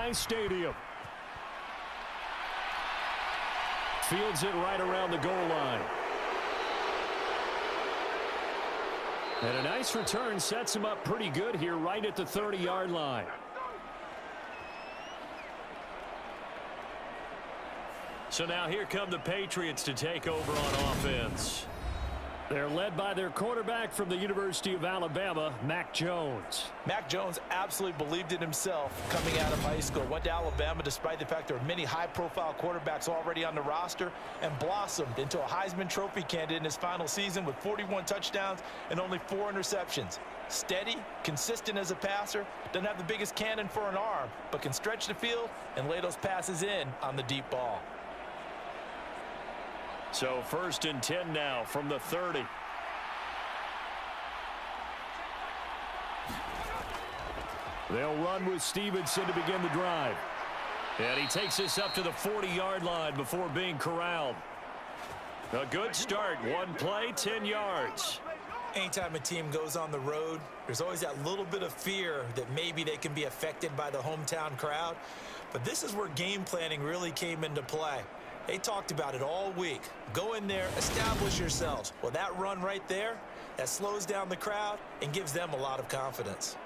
SoFi Stadium. Fields it right around the goal line. And a nice return sets him up pretty good here right at the 30-yard line. So now here come the Patriots to take over on offense. They're led by their quarterback from the University of Alabama, Mac Jones. Mac Jones absolutely believed in himself coming out of high school. Went to Alabama despite the fact there are many high-profile quarterbacks already on the roster, and blossomed into a Heisman Trophy candidate in his final season with 41 touchdowns and only 4 interceptions. Steady, consistent as a passer, doesn't have the biggest cannon for an arm, but can stretch the field and lay those passes in on the deep ball. So 1st and 10 now from the 30. They'll run with Stevenson to begin the drive. And he takes this up to the 40-yard line before being corralled. A good start. One play, 10 yards. Anytime a team goes on the road, there's always that little bit of fear that maybe they can be affected by the hometown crowd. But this is where game planning really came into play. They talked about it all week. Go in there, establish yourselves. Well, that run right there, that slows down the crowd and gives them a lot of confidence.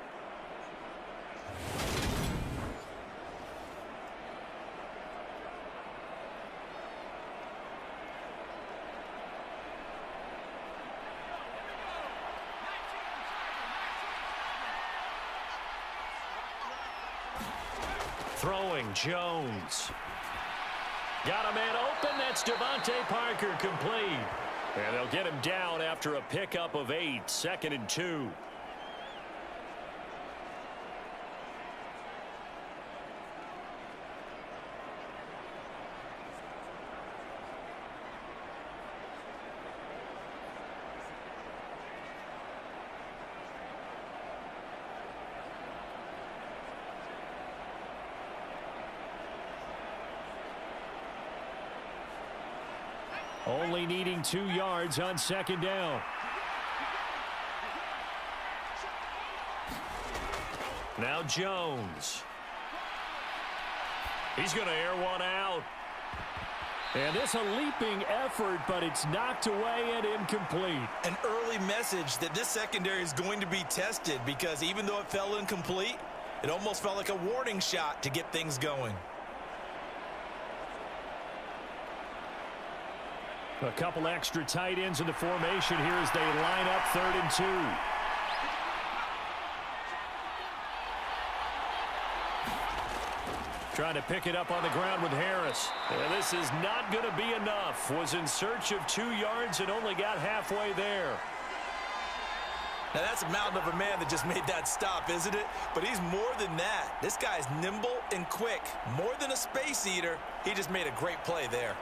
Throwing Jones. Got a man open. That's Devontae Parker complete. And they'll get him down after a pickup of 8. 2nd and 2. Only needing 2 yards on 2nd down. Now Jones. He's going to air one out. And this a leaping effort, but it's knocked away and incomplete. An early message that this secondary is going to be tested, because even though it fell incomplete, it almost felt like a warning shot to get things going. A couple extra tight ends in the formation here as they line up 3rd and 2. Trying to pick it up on the ground with Harris. And this is not going to be enough. Was in search of 2 yards and only got halfway there. Now that's a mountain of a man that just made that stop, isn't it? But he's more than that. This guy's nimble and quick. More than a space eater. He just made a great play there.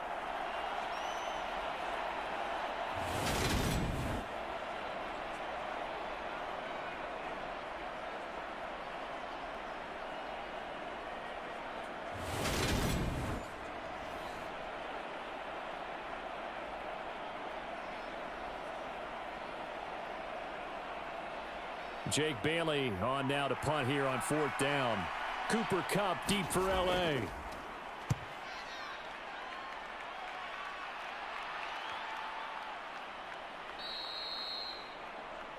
Jake Bailey on now to punt here on 4th down. Cooper Kupp deep for L.A.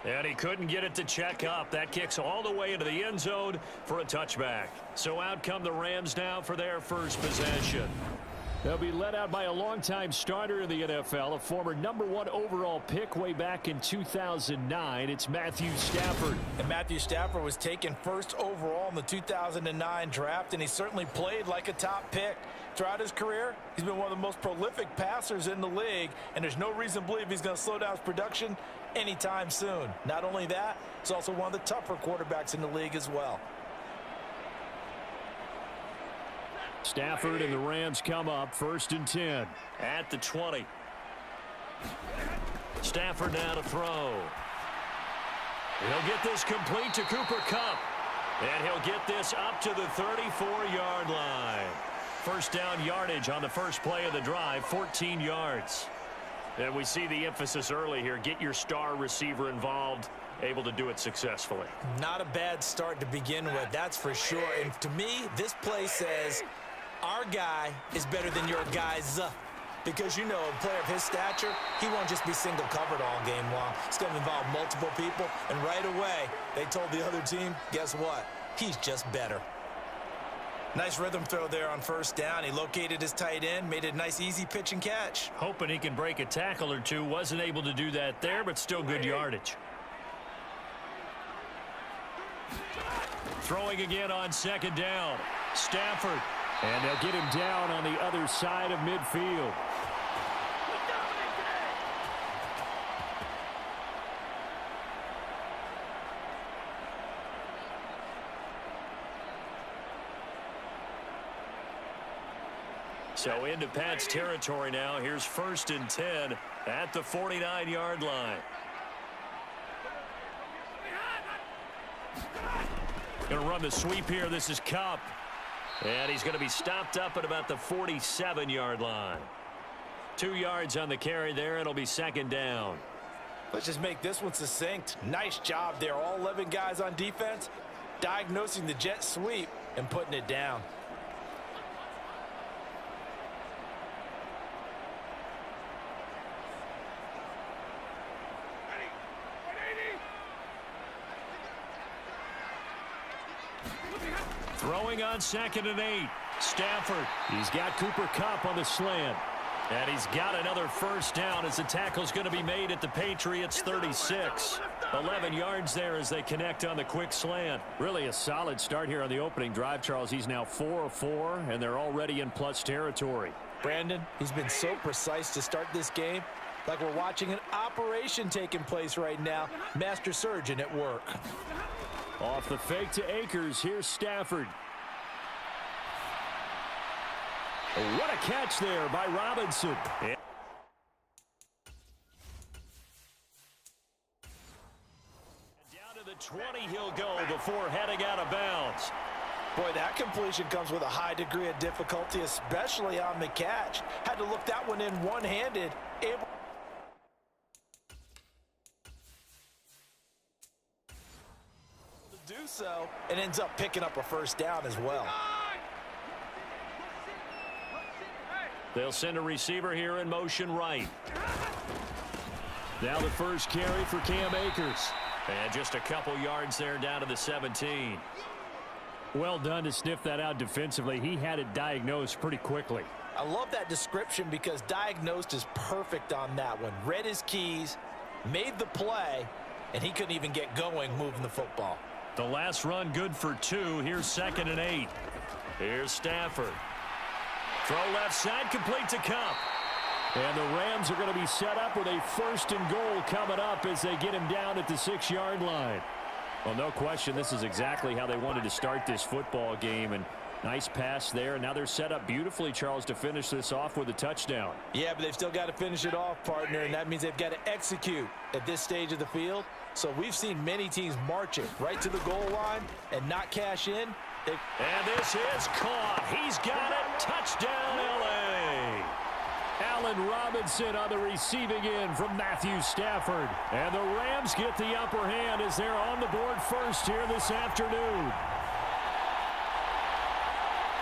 And he couldn't get it to check up. That kicks all the way into the end zone for a touchback. So out come the Rams now for their first possession. They'll be led out by a longtime starter in the NFL, a former #1 overall pick way back in 2009. It's Matthew Stafford. And Matthew Stafford was taken 1st overall in the 2009 draft, and he certainly played like a top pick. Throughout his career, he's been one of the most prolific passers in the league, and there's no reason to believe he's going to slow down his production anytime soon. Not only that, he's also one of the tougher quarterbacks in the league as well. Stafford and the Rams come up 1st and 10 at the 20. Stafford now to throw. He'll get this complete to Cooper Kupp. And he'll get this up to the 34-yard line. 1st down yardage on the first play of the drive, 14 yards. And we see the emphasis early here. Get your star receiver involved. able to do it successfully. Not a bad start to begin with, that's for sure. And to me, this play says our guy is better than your guy's. Because, you know, a player of his stature, he won't just be single covered all game long. It's going to involve multiple people. And right away, they told the other team, guess what? He's just better. Nice rhythm throw there on first down. He located his tight end, made it a nice easy pitch and catch. Hoping he can break a tackle or two. Wasn't able to do that there, but still good yardage. Throwing again on second down. Stafford. And they'll get him down on the other side of midfield. So into Pat's territory now. Here's 1st and 10 at the 49-yard line. Going to run the sweep here. This is Kupp. And he's going to be stopped up at about the 47-yard line. 2 yards on the carry there. It'll be second down. Let's just make this one succinct. Nice job there. All 11 guys on defense diagnosing the jet sweep and putting it down. Throwing on 2nd and 8. Stafford. He's got Cooper Kupp on the slant. And he's got another first down as the tackle's going to be made at the Patriots 36. 11 yards there as they connect on the quick slant. Really a solid start here on the opening drive, Charles. He's now 4 of 4, and they're already in plus territory. Brandon, he's been so precise to start this game. Like we're watching an operation taking place right now. Master surgeon at work. Off the fake to Akers. Here's Stafford. What a catch there by Robinson. And down to the 20 he'll go before heading out of bounds. Boy, that completion comes with a high degree of difficulty, especially on the catch. Had to look that one in one-handed. Able to do so, and ends up picking up a first down as well. They'll send a receiver here in motion right. Now the first carry for Cam Akers. And just a couple yards there down to the 17. Well done to sniff that out defensively. He had it diagnosed pretty quickly. I love that description because diagnosed is perfect on that one. Read his keys, made the play, and he couldn't even get going moving the football. The last run good for 2. Here's 2nd and 8. Here's Stafford. Throw left side, complete to Kupp. And the Rams are going to be set up with a 1st and goal coming up as they get him down at the 6-yard line. Well, no question, this is exactly how they wanted to start this football game. And nice pass there. Now they're set up beautifully, Charles, to finish this off with a touchdown. Yeah, but they've still got to finish it off, partner, and that means they've got to execute at this stage of the field. So we've seen many teams marching right to the goal line and not cash in. And this is caught. He's got it. Touchdown, L.A. Allen Robinson on the receiving end from Matthew Stafford. And the Rams get the upper hand as they're on the board first here this afternoon.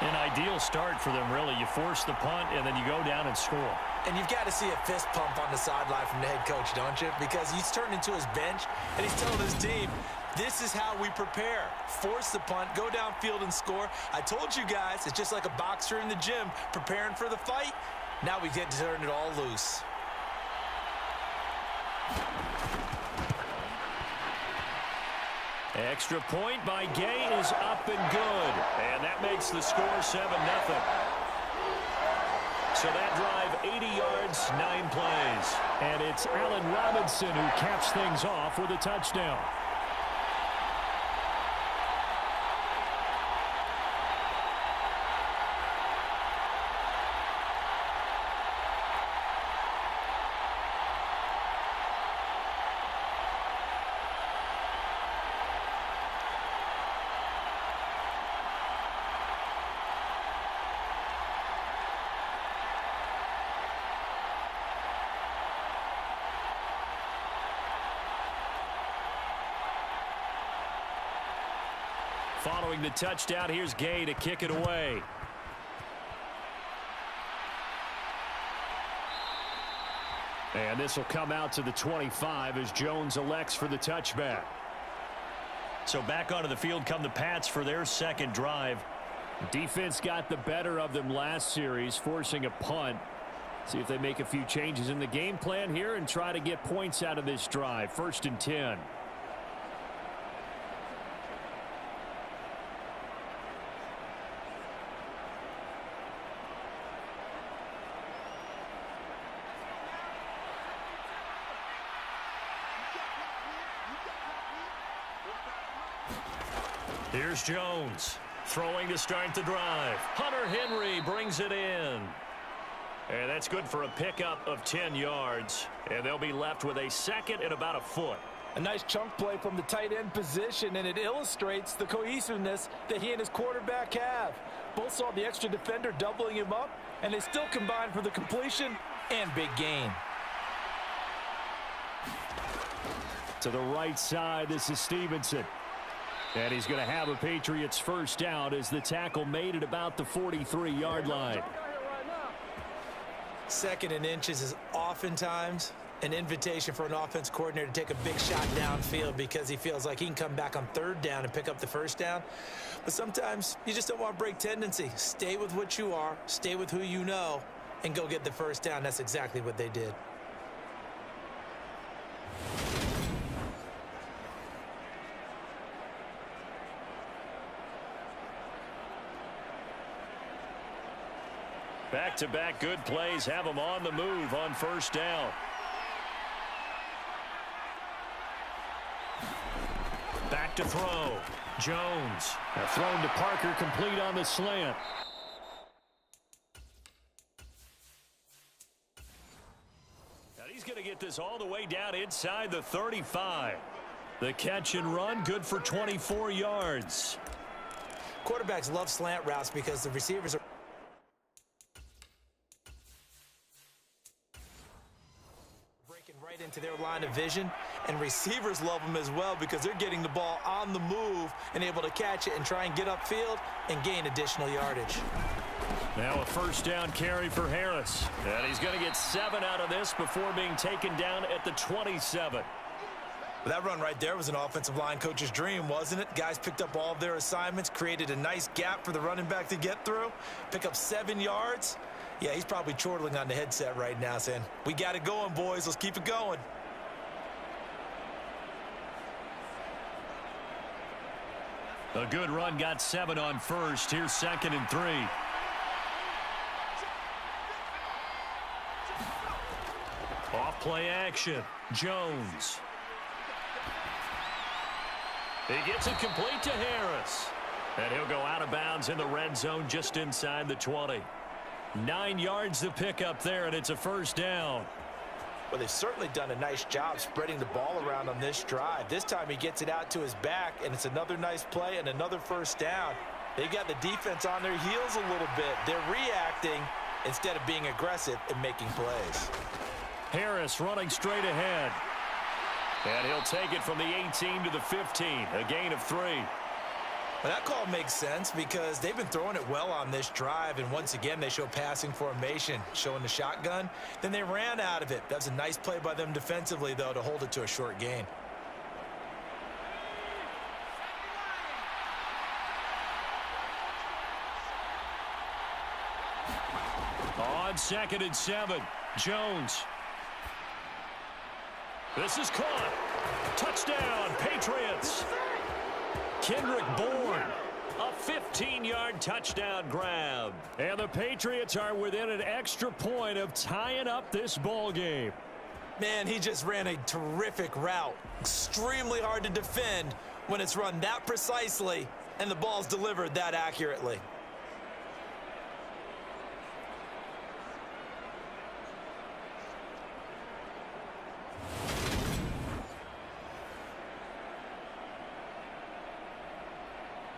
An ideal start for them, really. You force the punt, and then you go down and score. And you've got to see a fist pump on the sideline from the head coach, don't you? Because he's turned into his bench, and he's telling his team, this is how we prepare. Force the punt, go downfield and score. I told you guys, it's just like a boxer in the gym preparing for the fight. Now we get to turn it all loose. Extra point by Gay is up and good. And that makes the score 7-0. So that drive, 80 yards, 9 plays. And it's Allen Robinson who caps things off with a touchdown. Following the touchdown, here's Gay to kick it away. And this will come out to the 25 as Jones elects for the touchback. So back onto the field come the Pats for their second drive. Defense got the better of them last series, forcing a punt. See if they make a few changes in the game plan here and try to get points out of this drive. 1st and 10. Here's Jones throwing to start the drive. Hunter Henry brings it in. And that's good for a pickup of 10 yards. And they'll be left with a second and about a foot. A nice chunk play from the tight end position, and it illustrates the cohesiveness that he and his quarterback have. Both saw the extra defender doubling him up, and they still combined for the completion and big gain. To the right side, this is Stevenson. And he's going to have a Patriots first down as the tackle made it about the 43-yard line. 2nd and inches is oftentimes an invitation for an offense coordinator to take a big shot downfield because he feels like he can come back on 3rd down and pick up the first down. But sometimes you just don't want to break tendency. Stay with what you are, stay with who you know, and go get the first down. That's exactly what they did. Back-to-back good plays have them on the move on first down. Back to throw. Jones. Thrown to Parker, complete on the slant. Now he's going to get this all the way down inside the 35. The catch and run, good for 24 yards. Quarterbacks love slant routes because the receivers are right into their line of vision, and receivers love them as well because they're getting the ball on the move and able to catch it and try and get upfield and gain additional yardage. Now a first down carry for Harris, and he's going to get 7 out of this before being taken down at the 27. That run right there was an offensive line coach's dream, wasn't it? Guys picked up all of their assignments, created a nice gap for the running back to get through, pick up 7 yards. Yeah, he's probably chortling on the headset right now saying, we got it going, boys. Let's keep it going. A good run, got 7 on first. Here's 2nd and 3. Off play action. Jones. He gets it complete to Harris. And he'll go out of bounds in the red zone just inside the 20. 9 yards to pick up there, and it's a first down. Well, they've certainly done a nice job spreading the ball around on this drive. This time he gets it out to his back, and it's another nice play and another first down. They've got the defense on their heels a little bit. They're reacting instead of being aggressive and making plays. Harris running straight ahead. And he'll take it from the 18 to the 15, a gain of 3. Well, that call makes sense because they've been throwing it well on this drive, and once again they show passing formation, showing the shotgun. Then they ran out of it. That was a nice play by them defensively, though, to hold it to a short gain. On 2nd and 7, Jones. This is caught. Touchdown, Patriots. Kendrick Bourne, a 15-yard touchdown grab. And the Patriots are within an extra point of tying up this ball game. Man, he just ran a terrific route. Extremely hard to defend when it's run that precisely and the ball's delivered that accurately.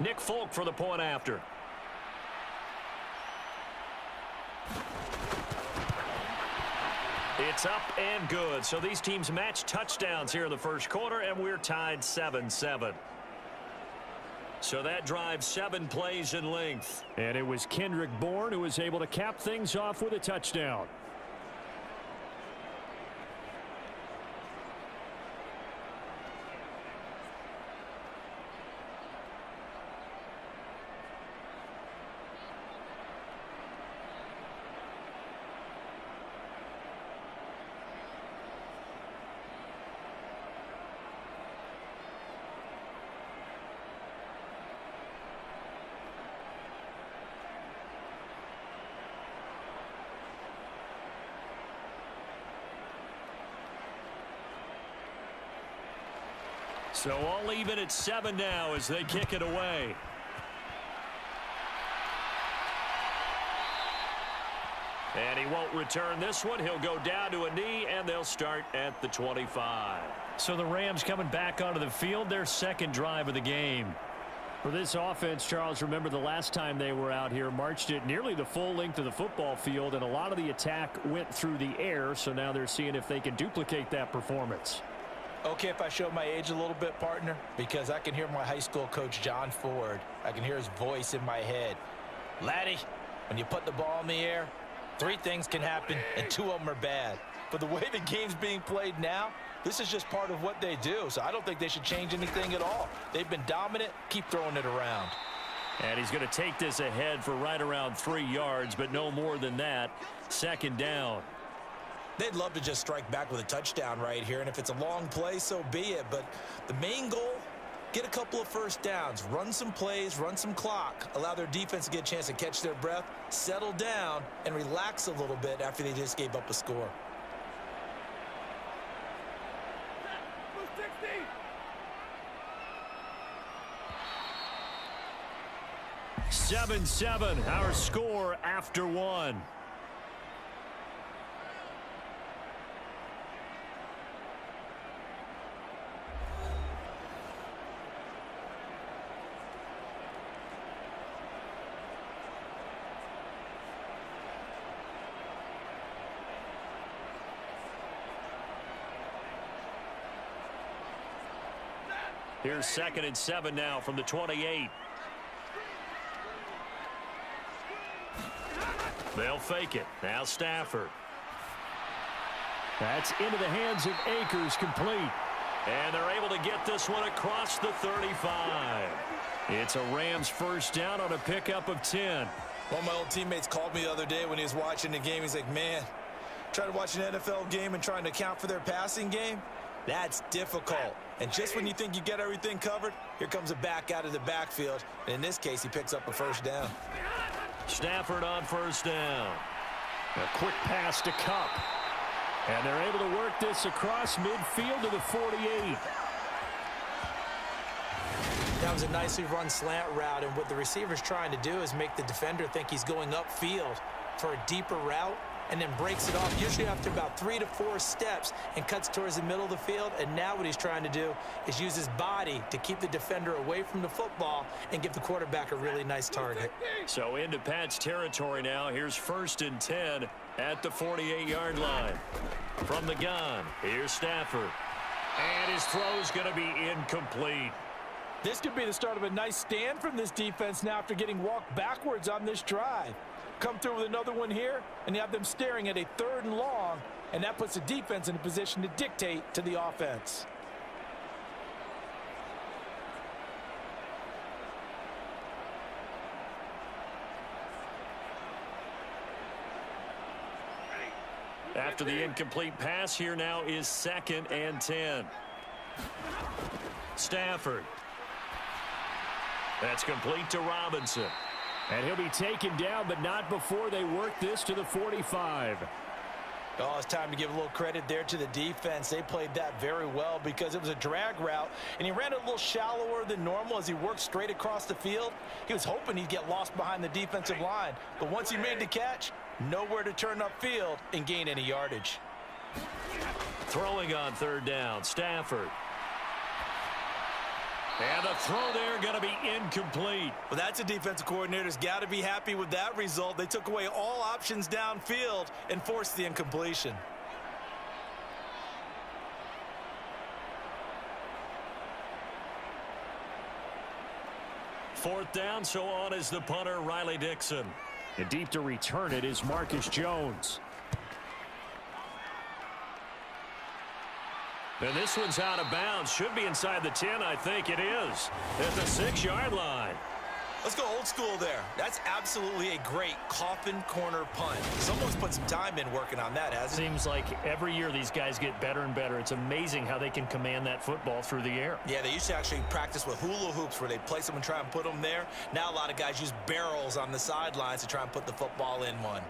Nick Folk for the point after. It's up and good. So these teams match touchdowns here in the first quarter, and we're tied 7-7. So that drive 7 plays in length. And it was Kendrick Bourne who was able to cap things off with a touchdown. So all even at 7 now as they kick it away. And he won't return this one. He'll go down to a knee, and they'll start at the 25. So the Rams coming back onto the field, their second drive of the game. For this offense, Charles, remember the last time they were out here, marched it nearly the full length of the football field, and a lot of the attack went through the air, so now they're seeing if they can duplicate that performance. Okay, if I show my age a little bit, partner, because I can hear my high school coach, John Ford. I can hear his voice in my head. Laddie, when you put the ball in the air, 3 things can happen, and 2 of them are bad. But the way the game's being played now, this is just part of what they do, so I don't think they should change anything at all. They've been dominant. Keep throwing it around. And he's going to take this ahead for right around 3 yards, but no more than that. Second down. They'd love to just strike back with a touchdown right here, and if it's a long play, so be it. But the main goal, get a couple of first downs, run some plays, run some clock, allow their defense to get a chance to catch their breath, settle down, and relax a little bit after they just gave up a score. Seven, our score after 1. Here's 2nd and 7 now from the 28. They'll fake it. Now Stafford. That's into the hands of Akers, complete. And they're able to get this one across the 35. It's a Rams first down on a pickup of 10. One of my old teammates called me the other day when he was watching the game. He's like, man, trying to watch an NFL game and trying to account for their passing game? That's difficult. And just when you think you get everything covered, here comes a back out of the backfield. And in this case, he picks up a first down. Stafford on first down. A quick pass to Kupp. And they're able to work this across midfield to the 48. That was a nicely run slant route, and what the receiver's trying to do is make the defender think he's going upfield for a deeper route, and then breaks it off, usually after about 3 to 4 steps, and cuts towards the middle of the field. And now what he's trying to do is use his body to keep the defender away from the football and give the quarterback a really nice target. So into Pat's territory now. Here's 1st and 10 at the 48-yard line. From the gun, here's Stafford. And his throw's going to be incomplete. This could be the start of a nice stand from this defense now after getting walked backwards on this drive. Come through with another one here, and you have them staring at a 3rd and long, and that puts the defense in a position to dictate to the offense. After the incomplete pass, here now is 2nd and 10. Stafford. That's complete to Robinson. And he'll be taken down, but not before they work this to the 45. Oh, it's time to give a little credit there to the defense. They played that very well because it was a drag route, and he ran it a little shallower than normal as he worked straight across the field. He was hoping he'd get lost behind the defensive line, but once he made the catch, nowhere to turn upfield and gain any yardage. Throwing on 3rd down, Stafford. And the throw there going to be incomplete. Well, that's a defensive coordinator's got to be happy with that result. They took away all options downfield and forced the incompletion. 4th down, so on is the punter, Riley Dixon. And deep to return it is Marcus Jones. And this one's out of bounds. Should be inside the 10, I think it is. At the 6-yard line. Let's go old school there. That's absolutely a great coffin corner punt. Someone's put some time in working on that, hasn't it? Seems like every year these guys get better and better. It's amazing how they can command that football through the air. Yeah, they used to actually practice with hula hoops where they'd place them and try and put them there. Now a lot of guys use barrels on the sidelines to try and put the football in one.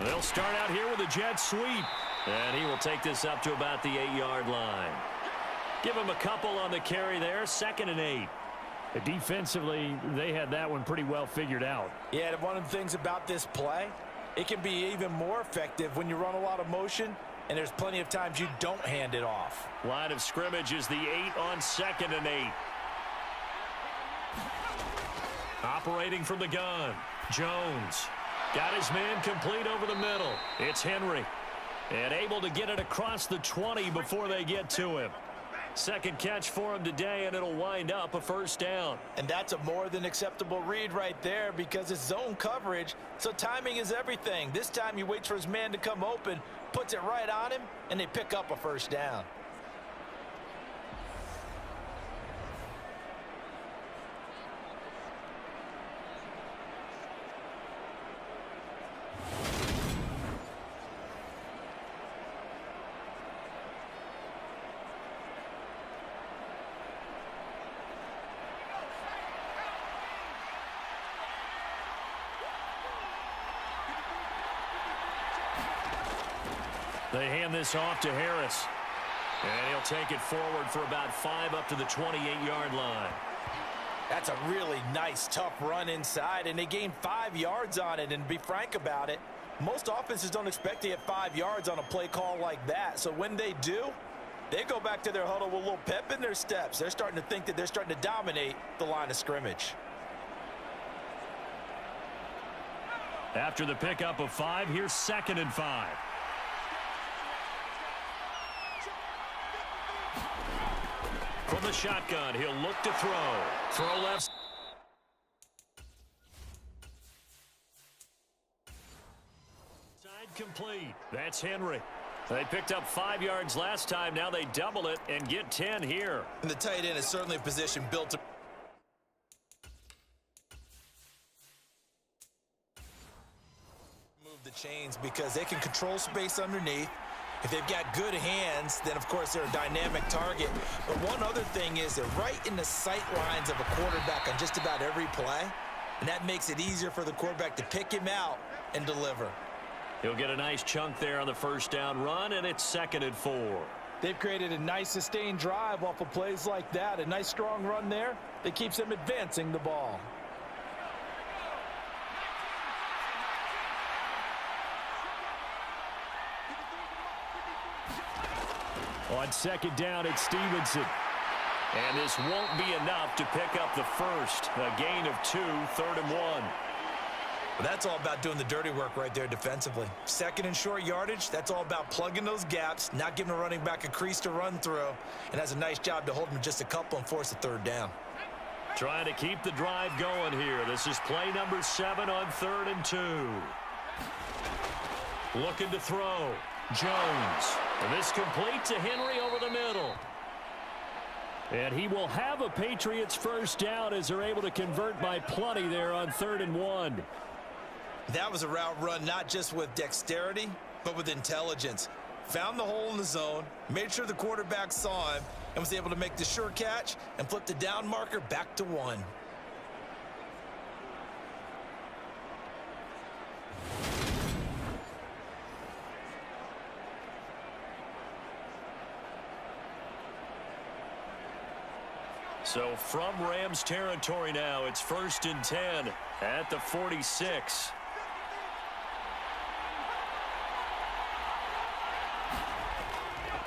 They'll start out here with a jet sweep. And he will take this up to about the 8-yard line. Give him a couple on the carry there. 2nd and 8. Defensively, they had that one pretty well figured out. Yeah, and one of the things about this play, it can be even more effective when you run a lot of motion, and there's plenty of times you don't hand it off. Line of scrimmage is the 8 on 2nd and 8. Operating from the gun, Jones. Got his man complete over the middle. It's Henry. And able to get it across the 20 before they get to him. Second catch for him today, and it'll wind up a 1st down. And that's a more than acceptable read right there because it's zone coverage, so timing is everything. This time he waits for his man to come open, puts it right on him, and they pick up a 1st down. They hand this off to Harris. And he'll take it forward for about 5 up to the 28-yard line. That's a really nice, tough run inside, and they gained 5 yards on it. And to be frank about it, most offenses don't expect to get 5 yards on a play call like that. So when they do, they go back to their huddle with a little pep in their steps. They're starting to think that they're starting to dominate the line of scrimmage. After the pickup of 5, here's 2nd and 5. From the shotgun, he'll look to throw. Throw left. Side complete. That's Henry. They picked up 5 yards last time. Now they double it and get 10 here. And the tight end is certainly a position built to move the chains because they can control space underneath. If they've got good hands, then, of course, they're a dynamic target. But one other thing is they're right in the sight lines of a quarterback on just about every play, and that makes it easier for the quarterback to pick him out and deliver. He'll get a nice chunk there on the 1st down run, and it's 2nd and 4. They've created a nice sustained drive off of plays like that. A nice strong run there that keeps them advancing the ball. On 2nd down, it's Stevenson. And this won't be enough to pick up the 1st. A gain of 2, 3rd and 1. Well, that's all about doing the dirty work right there defensively. 2nd and short yardage, that's all about plugging those gaps, not giving a running back a crease to run through, and has a nice job to hold him just a couple and force a 3rd down. Trying to keep the drive going here. This is play number 7 on 3rd and 2. Looking to throw. Jones. And this complete to Henry over the middle. And he will have a Patriots 1st down as they're able to convert by plenty there on 3rd and 1. That was a route run not just with dexterity, but with intelligence. Found the hole in the zone, made sure the quarterback saw him, and was able to make the sure catch and flip the down marker back to 1. So from Rams territory now, it's 1st and 10 at the 46.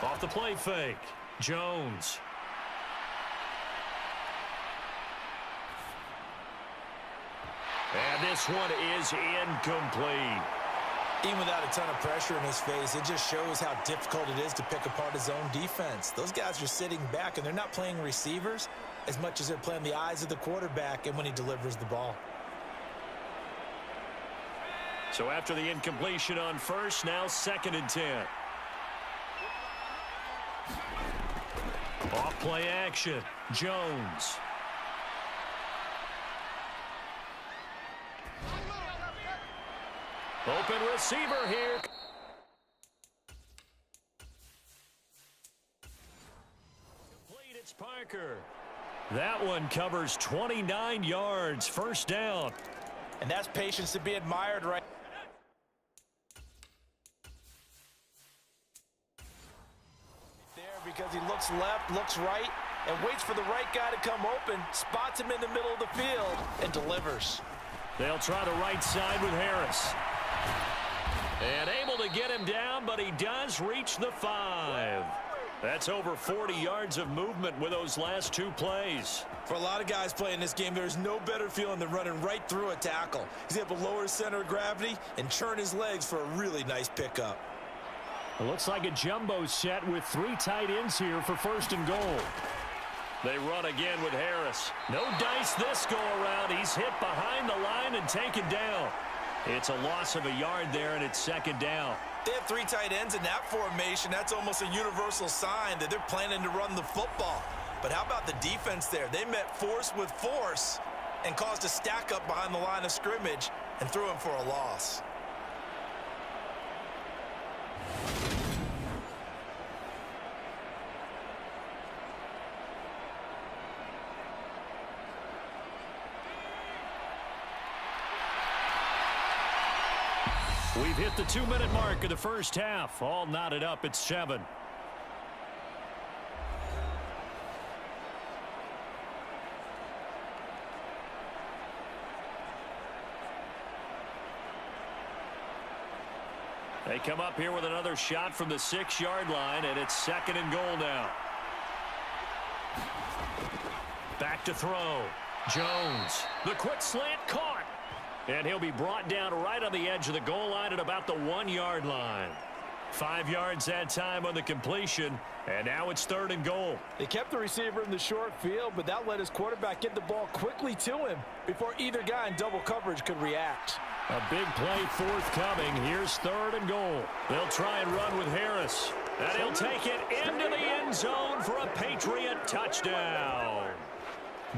Off the play fake. Jones. And this one is incomplete. Even without a ton of pressure in his face, it just shows how difficult it is to pick apart his own defense. Those guys are sitting back, and they're not playing receivers as much as they're playing the eyes of the quarterback and when he delivers the ball. So after the incompletion on first, now 2nd and 10. Off play action. Jones. Open receiver here. Complete, it's Parker. That one covers 29 yards. First down. And that's patience to be admired right there, because he looks left, looks right, and waits for the right guy to come open, spots him in the middle of the field, and delivers. They'll try the right side with Harris. And able to get him down, but he does reach the 5. That's over 40 yards of movement with those last 2 plays. For a lot of guys playing this game, there's no better feeling than running right through a tackle. He's able to lower his center of gravity and churn his legs for a really nice pickup. It looks like a jumbo set with 3 tight ends here for 1st and goal. They run again with Harris. No dice this go around. He's hit behind the line and taken down. It's a loss of a yard there, and it's 2nd down. They have 3 tight ends in that formation. That's almost a universal sign that they're planning to run the football. But how about the defense there? They met force with force and caused a stack up behind the line of scrimmage and threw him for a loss. We've hit the 2-minute mark of the first half. All knotted up at 7. They come up here with another shot from the 6-yard line, and it's 2nd and goal now. Back to throw. Jones. The quick slant caught. And he'll be brought down right on the edge of the goal line at about the 1-yard line. 5 yards that time on the completion, and now it's 3rd and goal. They kept the receiver in the short field, but that let his quarterback get the ball quickly to him before either guy in double coverage could react. A big play forthcoming. Here's 3rd and goal. They'll try and run with Harris. And he'll take it into the end zone for a Patriot touchdown.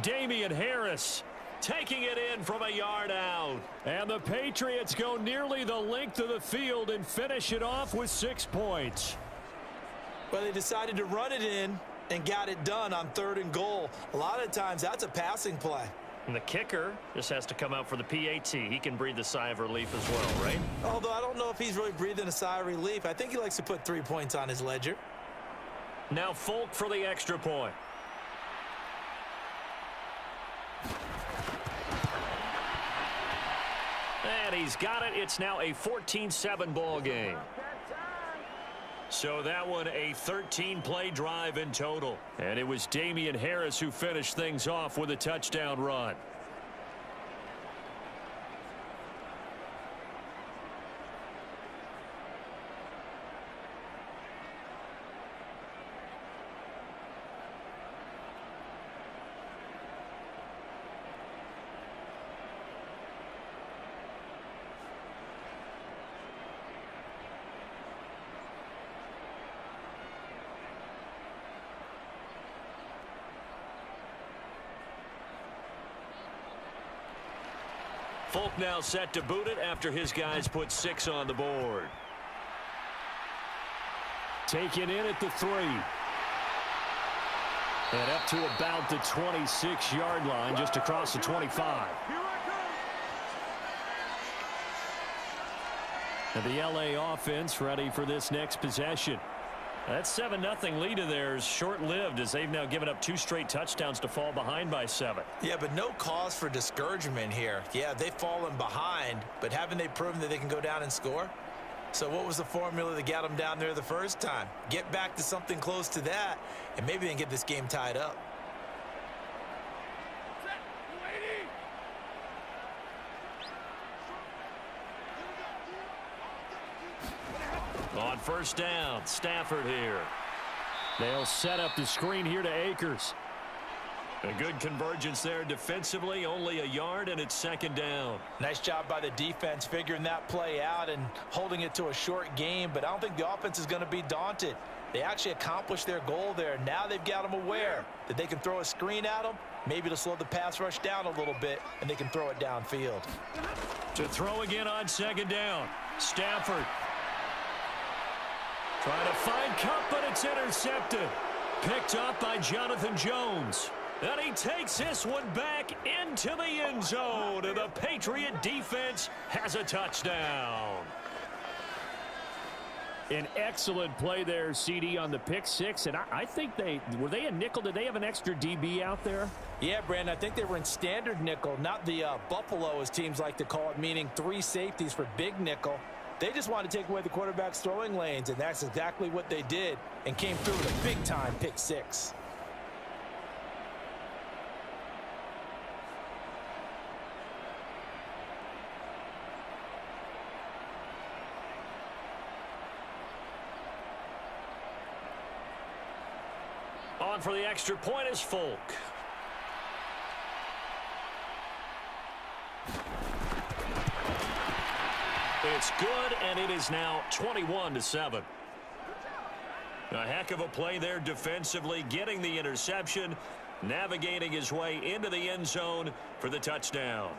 Damian Harris taking it in from a yard out. And the Patriots go nearly the length of the field and finish it off with 6 points. Well, they decided to run it in and got it done on 3rd and goal. A lot of times that's a passing play. And the kicker just has to come out for the PAT. He can breathe a sigh of relief as well, right? Although I don't know if he's really breathing a sigh of relief. I think he likes to put 3 points on his ledger. Now Folk for the extra point. And he's got it. It's now a 14-7 ball game. So that one a 13-play drive in total. And it was Damian Harris who finished things off with a touchdown run. Folk now set to boot it after his guys put 6 on the board. Taken in at the 3. And up to about the 26-yard line, just across the 25. And the LA offense ready for this next possession. That 7-0 lead of theirs short-lived as they've now given up 2 straight touchdowns to fall behind by 7. Yeah, but no cause for discouragement here. Yeah, they've fallen behind, but haven't they proven that they can go down and score? So what was the formula that got them down there the first time? Get back to something close to that, and maybe they can get this game tied up. On first down, Stafford here. They'll set up the screen here to Akers. A good convergence there defensively, only a yard, and it's second down. Nice job by the defense figuring that play out and holding it to a short game, but I don't think the offense is going to be daunted. They actually accomplished their goal there. Now they've got them aware that they can throw a screen at them, maybe to slow the pass rush down a little bit, and they can throw it downfield. To throw again on second down, Stafford. Trying to find Cup, but it's intercepted. Picked up by Jonathan Jones. And he takes this one back into the end zone. And the Patriot defense has a touchdown. An excellent play there, CD, on the pick six. And I think were they a nickel? Did they have an extra DB out there? Yeah, Brandon, I think they were in standard nickel, not the Buffalo, as teams like to call it, meaning 3 safeties for big nickel. They just wanted to take away the quarterback's throwing lanes, and that's exactly what they did and came through with a big-time pick six. On for the extra point is Folk. It's good, and it is now 21-7. A heck of a play there defensively, getting the interception, navigating his way into the end zone for the touchdown.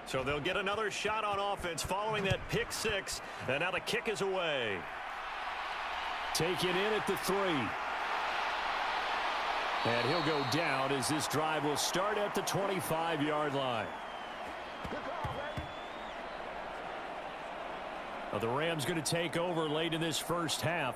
So they'll get another shot on offense following that pick six. And now the kick is away. Taken in at the 3. And he'll go down as this drive will start at the 25-yard line. Well, the Rams going to take over late in this first half.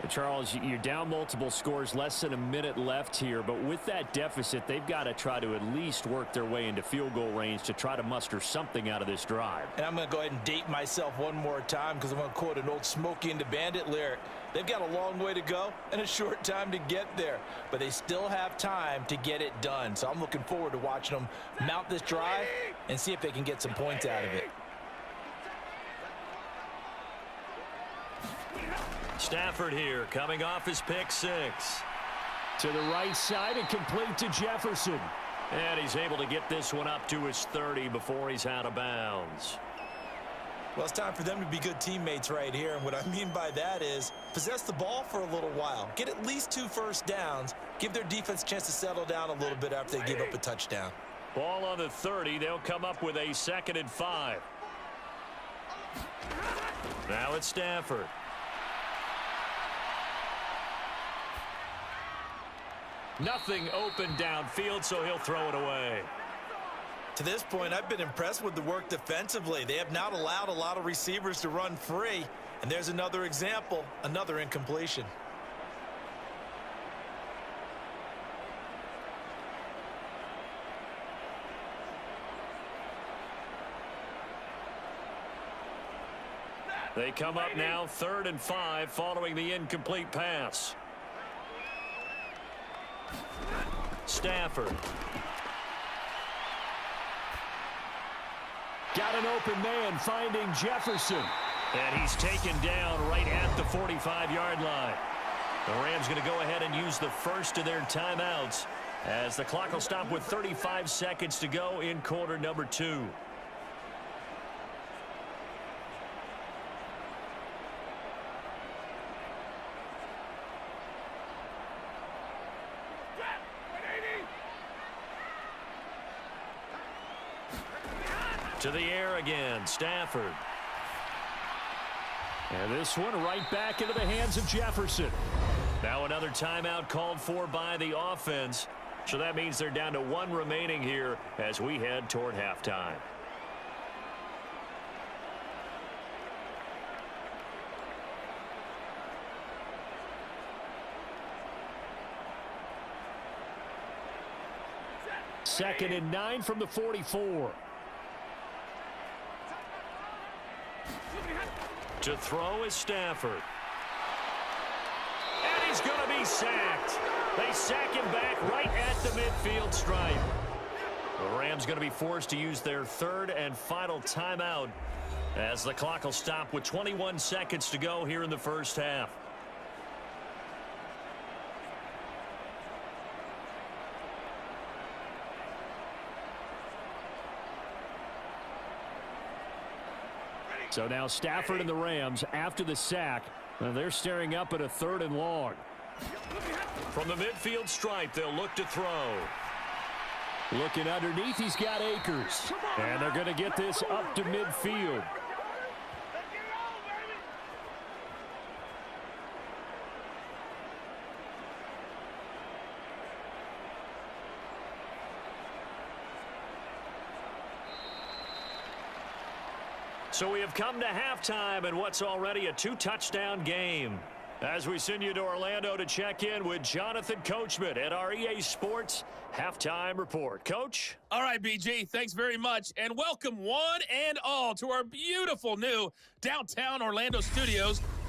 Charles, you're down multiple scores, less than a minute left here, but with that deficit, they've got to try to at least work their way into field goal range to try to muster something out of this drive. And I'm going to go ahead and date myself one more time because I'm going to quote an old Smokey and the Bandit lyric. They've got a long way to go and a short time to get there, but they still have time to get it done. So I'm looking forward to watching them mount this drive and see if they can get some points out of it. Stafford here, coming off his pick six. To the right side and complete to Jefferson. And he's able to get this one up to his 30 before he's out of bounds. Well, it's time for them to be good teammates right here. And what I mean by that is possess the ball for a little while. Get at least 2 first downs. Give their defense a chance to settle down a little bit after they give up a touchdown. Ball on the 30. They'll come up with a 2nd and 5. Now it's Stafford. Nothing open downfield, so he'll throw it away. To this point, I've been impressed with the work defensively. They have not allowed a lot of receivers to run free. And there's another example, another incompletion. They come up now 3rd and 5 following the incomplete pass. Stafford. Got an open man finding Jefferson. And he's taken down right at the 45-yard line. The Rams going to go ahead and use the first of their timeouts as the clock will stop with 35 seconds to go in quarter number 2. To the air again, Stafford. And this one right back into the hands of Jefferson. Now another timeout called for by the offense. So that means they're down to 1 remaining here as we head toward halftime. 2nd and 9 from the 44. To throw is Stafford. And he's going to be sacked. They sack him back right at the midfield stripe. The Rams going to be forced to use their 3rd and final timeout as the clock will stop with 21 seconds to go here in the first half. So now Stafford and the Rams after the sack. They're staring up at a 3rd and long. From the midfield stripe, they'll look to throw. Looking underneath, he's got Akers. And they're going to get this up to midfield. So we have come to halftime in what's already a 2-touchdown game. As we send you to Orlando to check in with Jonathan Coachman at our EA Sports Halftime Report. Coach? All right, BG, thanks very much. And welcome one and all to our beautiful new downtown Orlando studios